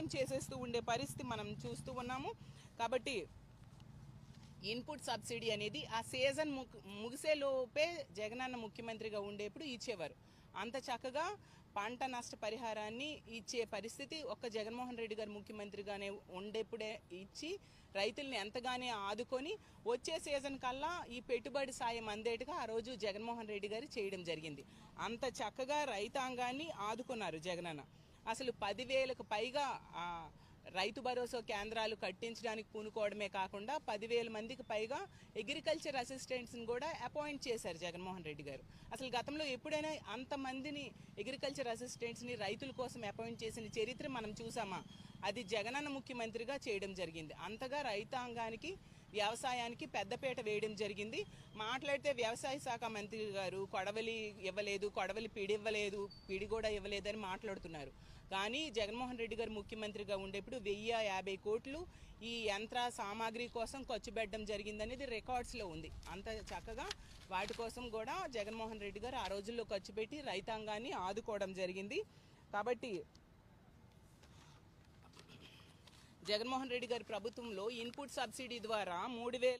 Appoint చేసేస్తూ ఉండే పరిస్థితి మనం చూస్తూ ఉన్నాము. కాబట్టి ఇన్పుట్ సబ్సిడీ అనేది ఆ సీజన్ ముగిసేలోపే జగనన్న ముఖ్యమంత్రిగా ఉండేప్పుడు ఇచ్చేవారు. అంత చక్కగా పంట నష్ట పరిహారాన్ని ఇచ్చే పరిస్థితి ఒక్క జగన్మోహన్ రెడ్డి గారు ముఖ్యమంత్రిగానే ఉండేప్పుడే ఇచ్చి రైతుల్ని ఎంతగానే ఆదుకొని వచ్చే సీజన్ కల్లా ఈ పెట్టుబడి సాయం అందేట్టుగా ఆ రోజు జగన్మోహన్ రెడ్డి గారు చేయడం జరిగింది. అంత చక్కగా రైతాంగాన్ని ఆదుకున్నారు జగనన్న. అసలు 10,000కు పైగా రైతు భరోసా కేంద్రాలు కట్టించడానికి పూనుకోవడమే కాకుండా 10,000 మందికి పైగా అగ్రికల్చర్ అసిస్టెంట్స్ని కూడా అపాయింట్ చేశారు జగన్మోహన్ రెడ్డి గారు. అసలు గతంలో ఎప్పుడైనా అంతమందిని అగ్రికల్చర్ అసిస్టెంట్స్ని రైతుల కోసం అపాయింట్ చేసిన చరిత్ర మనం చూసామా? అది జగనన్న ముఖ్యమంత్రిగా చేయడం జరిగింది. అంతగా రైతాంగానికి వ్యవసాయానికి పెద్దపీట వేయడం జరిగింది. మాట్లాడితే వ్యవసాయ శాఖ మంత్రి గారు కొడవలి ఇవ్వలేదు, కొడవలి పిడి ఇవ్వలేదు, పిడి కూడా ఇవ్వలేదని మాట్లాడుతున్నారు. కానీ జగన్మోహన్ రెడ్డి గారు ముఖ్యమంత్రిగా ఉండేప్పుడు 1,050 కోట్లు ఈ యంత్ర సామాగ్రి కోసం ఖర్చు పెట్టడం జరిగిందనేది రికార్డ్స్లో ఉంది. అంత చక్కగా వాటి కోసం కూడా జగన్మోహన్ రెడ్డి గారు ఆ రోజుల్లో ఖర్చు పెట్టి రైతాంగాన్ని ఆదుకోవడం జరిగింది. కాబట్టి జగన్మోహన్ రెడ్డి గారి ప్రభుత్వంలో ఇన్పుట్ సబ్సిడీ ద్వారా 3,000